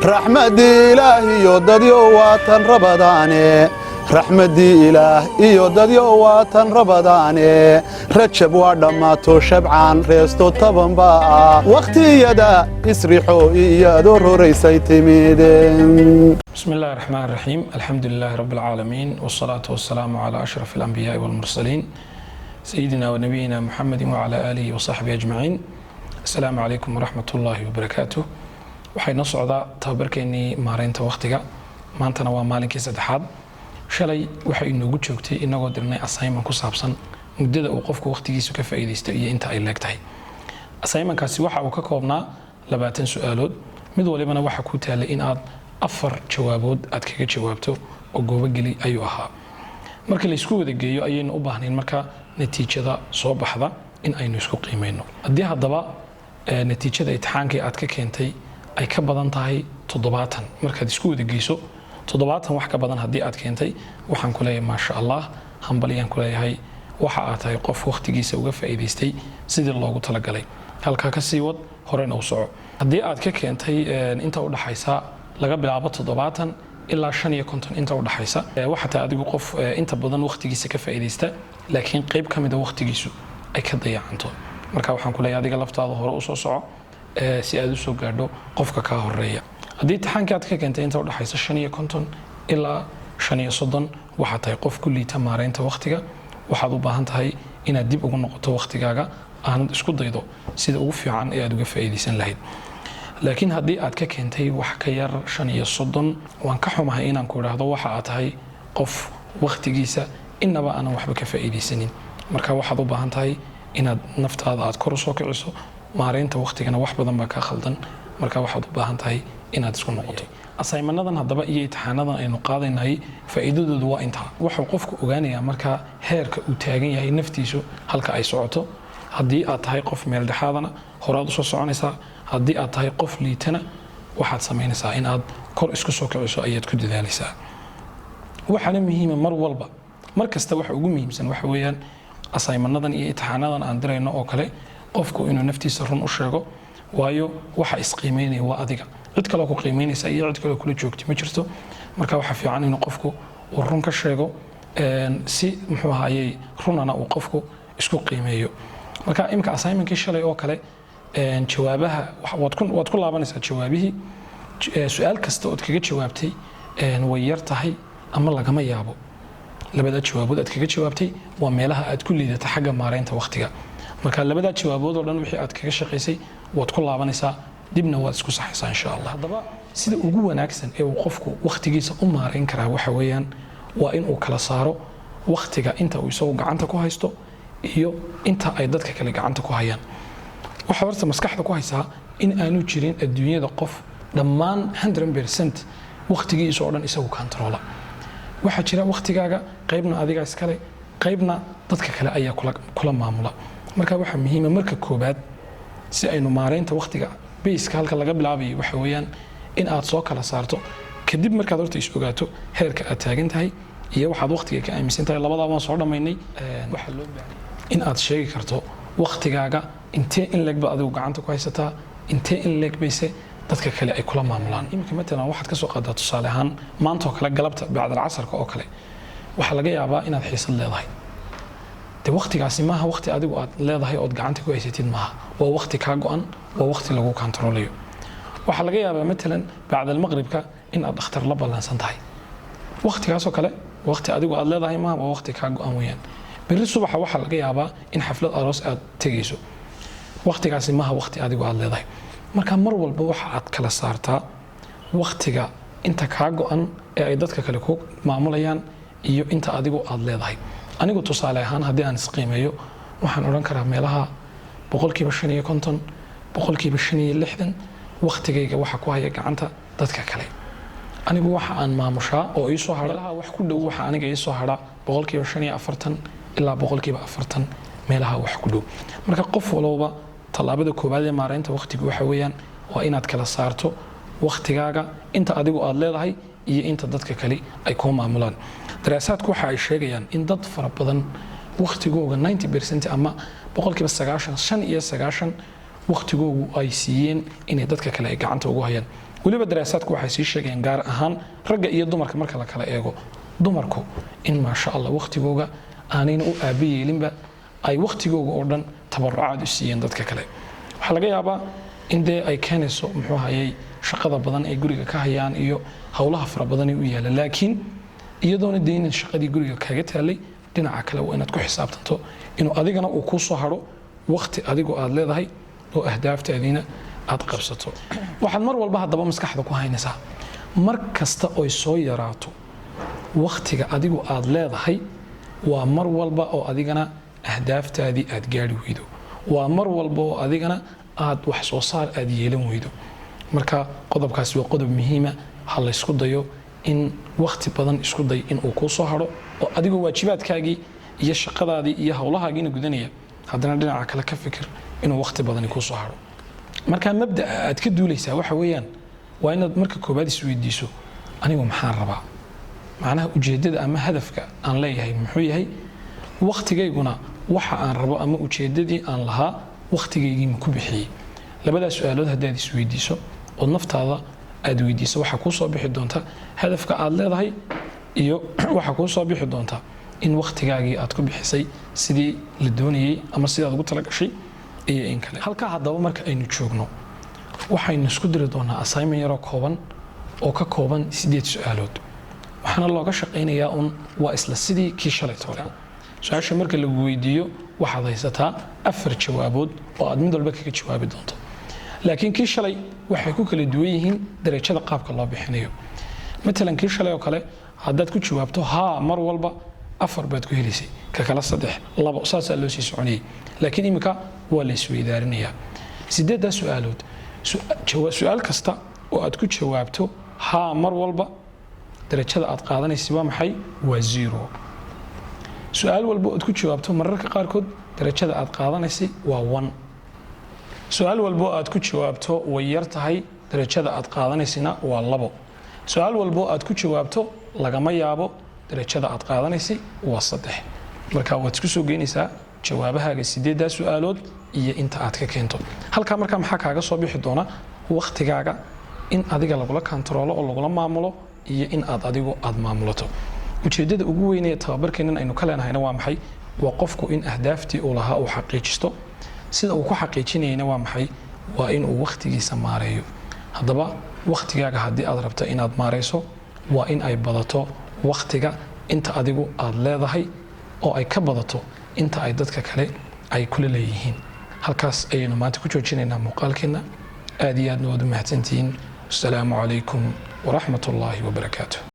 raxmadii ilaah iyo dadyo waatan rabadaane raxmadii ilaah iyo dadyo waatan rabadaane rajab waa dhammaato shabcaan reesto taban baa waqtiyada isrixo iyadoo roraysay timideen بسم الله الرحمن الرحيم الحمد لله رب العالمين والصلاة والسلام على أشرف الأنبياء والمرسلين سيدنا ونبينا محمد وعلى آله وصحبه أجمعين السلام عليكم ورحمة الله وبركاته waxayna socdaa tababarkeenii maareynta waqtiga maantana waa maalinkii saddexaad shalay waxay inoogu joogtay inagoo dirnay assignment ku saabsan muddada uu qofku waqtigiisa ka faa'iideysto iyo inta ay leegtahay assignmentkaasi waxa uu ka koobnaa 20 su'aalood mid walibana waxa ku taalay in aad 4 jawaabood aad kaga jawaabto oo goobageli ayuu ahaa marka la isku wada geeyo ayaynu u baahnayn marka natiijada soo baxda in aynu isku qiimeyno haddii haddaba natiijada imtixaankii aad ka keentay ay ka badan tahay 70 markaad isku wada geyso 70 wax ka badan haddii aad keentay waxaan ku leeyahay maasha Allah hambaliyaan ku leeyahay waxa aad tahay qof waqtigiisa uga faa'iideystay sidii loogu talagalay halka ka sii wad horena u soco haddii aad ka keentay inta u dhaxaysa laga bilaabo 70 ilaa 55 inta u dhaxaysa waxa taa adigu qof inta badan waqtigiisa ka faa'iideysta laakiin qayb kamid ah waqtigiisu ay ka dayacanto marka waxaan ku leeyahay adiga laftaada hore u soo soco si aad u soo gaadho qofka ka horeeya haddii imtixaanka aad ka keentay inta u dhaxaysa 55 ilaa 35 waxa tahay qof ku liita maareynta waqtiga waxaad u baahan tahay inaad dib ugu noqoto waqtigaaga aanad isku daydo sida ugu fiican ee aad uga faa'iideysan lahayd laakiin haddii aad ka keentay wax ka yar 35 waan ka xumahay inaan ku idhaahdo waxa aad tahay qof waqtigiisa inaba aanan waxba ka faa'iideysanin marka waxaad u baahan tahay inaad naftaada aad kor u soo kiciso maareynta waqtigana wax badan baa ka khaldan marka waxaad u baahan tahay inaad isku noqoto assignmentadan haddaba iyo imtixaanadan aynu qaadanahay faa'iidadoodu waa intaa wuxuu qofku ogaanayaa marka heerka uu taagan yahay naftiisu halka ay socoto haddii aad tahay qof meel dhexaadana horaad u soo soconaysaa haddii aad tahay qof liitana waxaad samaynaysaa in aad kor isku soo kiciso ayaad ku dadaalaysaa waxaana muhiima mar walba mar kasta waxa ugu muhiimsan waxa weeyaan assignmentadan iyo imtixaanadan aan dirayno oo kale qofku inuu naftiisa run u sheego waayo waxa isqiimeynaya waa adiga cid kale ku qiimeynaysa iyo cid kale kula joogti ma jirto marka waxa fiican inuu qofku uu run ka sheego si muxuu ahaayay runana uu qofku isku qiimeeyo marka imka assignmentkii shalay oo kale jawaabaha waad ku laabanaysaa jawaabihii su'aal kasta oo kaga jawaabtay way yar tahay ama lagama yaabo labada jawaabood aad kaga jawaabtay waa meelaha aad ku liidata xagga maareynta waqtiga marka labada jawaabood oo dhan wixii aad kaga shaqeysay waad ku laabanaysaa dibna waad isku saxaysaa insha Allah hadaba sida ugu wanaagsan ee uu qofku waqtigiisa u maareyn karaa waxa weeyaan waa in uu kala saaro waqtiga inta uu isagu gacanta ku haysto iyo inta ay dadka kale gacanta ku hayaan waxa horta maskaxda ku haysaa in aanu jirin adduunyada qof dhammaan 100% waqtigiisa oo dhan isagu controla waxa jira waqtigaaga qaybna adiga iskale qaybna dadka kale ayaa kula maamula marka waxa muhiim ah marka koobaad si aynu maareynta waqtiga base halka laga bilaabay waxa weeyaan in aad soo kala saarto kadib markaad horta is ogaato heerka aad taagan tahay iyo waxaad waqtiga ka aaminsan tahay labadaba waan soo dhameynay waxa loo baahan in aad sheegi karto waqtigaaga intee in leeg ba adigu gacanta ku haysataa intee in leeg bayse dadka kale ay kula maamulaan imika matalan waxaad ka soo qaadaa tusaale ahaan maanta oo kale galabta bacda casarka oo kale waxa laga yaabaa inaad xiisad leedahay de waqtigaasi maaha waqti adigu aad leedahay oo gacanta ku haysatid maaha waa waqti ka go'an waa waqti lagu kontroolayo waxa laga yaabaa matalan bacda maqribka in aad dhakhtar la ballansan tahay waqtigaas oo kale waqti adigu aad leedahay maaha waa waqti ka go'an weeyaan bari subaxa waxa laga yaabaa in xaflad aroos aad tagayso waqtigaasi maaha waqti adigu aad leedahay marka mar walba waxa aad kala saartaa waqtiga inta ka go'an ee ay dadka kale ku maamulayaan iyo inta adigu aad leedahay anigu tusaale ahaan haddii aan isqiimeeyo waxaan oran karaa meelaha 55% 60% waqtigayga waxa ku haya gacanta dadka kale anigu waxa aan maamushaa oo ii soo hadha wax ku dhow waxa aniga ii soo hadha 45% ilaa 40% meelaha wax ku dhow marka qof walba talaabada koobaad ee maareynta waqtiga waxa weeyaan waa inaad kala saarto waqtigaaga inta adigu aad leedahay iyo inta dadka kale ay ku maamulaan daraasaadku waxa ay sheegayaan in dad fara badan waqtigooga 90% ama 90% waqtigoogu ay siiyeen inay dadka kale ay gacanta ugu hayaan waliba daraasaadku waxay sii sheegeen gaar ahaan ragga iyo dumarka marka la kala eego dumarku in ma sha Allah waqtigooga aanayna u aabiyeelinba ay waqtigooga oo dhan tabarucaad u siiyeen dadka kale waxa laga yaabaa in ay keenayso muxuu hayay shaqada badan ay guriga ka hayaan iyo hawlaha fara badan u yaala laakiin iyadoona deeynin shaqadii guriga kaga taalay dhinaca kale waa inaad ku xisaabtanto inuu adigana uu ku soo haro waqti adigu aad leedahay oo ahdaaftaadina aad qabsato waxaad mar walba hadaba maskaxda ku haynaysaa mar kasta oo soo yaraato waqtiga adigu aad leedahay waa mar walba oo adigana ahdaaftaadii aad gaari weydo waa mar walba oo adigana aad wax soo saar aad yeelan weydo marka qodobkaasi waa qodob muhiima ha la isku dayo in waqti badan isku day in uu ku soo haro oo adigoo waajibaadkaagii iyo shaqadaadii iyo hawlahaagiina gudanaya haddana dhinaca kale ka fikir inuu waqti badan ku soo haro marka mabda aad ka duulaysaa waxa weeyaan waa inaad marka koobaad isweydiiso anigu maxaan rabaa macnaha ujeedada ama hadafka aan leeyahay muxuu yahay waqtigayguna waxa aan rabo ama ujeedadii aan lahaa waqtigaygii ma ku bixiyey labadaas su'aalood haddaad isweydiiso oo naftaada aad weydiiso waxa kuu soo bixi doonta hadafka aad leedahay iyo waxa kuu soo bixi doonta in waqtigaagii aad ku bixisay sidii la doonayay ama sidaad ugu tala gashay iyo in kale halka hadaba marka aynu joogno waxaynu isku diri doonaa assignment yar oo kooban oo ka kooban 8 su'aalood waxaana looga shaqeynayaa waa isla sidii kii shalay toole su'aasha marka lagu weydiiyo waxaad haysataa 4 jawaabood oo aad mid walba kaga jawaabi doonto laakiin kii shalay waxay ku kala duwan yihiin darajada qaabka loo bixinayo مثلا kii shalay oo kale haddaad ku jawaabto haa mar walba 4 baad ku helisay ka kala 3 2 saas loo sii soconayay laakiin imika waa la isweydaarinayaa 8 su'aalood su'aal kasta oo aad ku jawaabto haa mar walba darajada aad qaadanaysid waa maxay waa 0 su'aal walba aad ku jawaabto mararka qaar kood darajada aad qaadanaysid waa 1 su'aal walba aad ku jawaabto way yar tahay darajada aad qaadanaysina waa 2 su'aal walba aad ku jawaabto lagama yaabo darajada aad qaadanaysid waa 3 marka waad isku soo geynaysaa jawaabahaaga 8 su'aalood iyo inta aad ka keento halka marka maxaa kaaga soo bixi doona waqtigaaga in adiga lagula kantaroolo oo lagula maamulo iyo in aad adigu aad maamulato ujeedada ugu weyn ee tababarkeenan aynu ka leenahayna waa maxay waa qofku in ahdaaftii uu lahaa uu xaqiijisto sida uu ku xaqiijinayna waa maxay waa in uu waqtigiisa maareeyo hadaba waqtigaaga hadii aad rabto inaad maareyso waa in ay badato waqtiga inta adigu aad leedahay oo ay ka badato inta ay dadka kale ay kula leeyihiin halkaas ayaynu maanta ku joojinaynaa muuqaalkeena aad iyo aad u mahadsantihiin. Assalaamu calaykum waraxmatullaahi wabarakaatuh.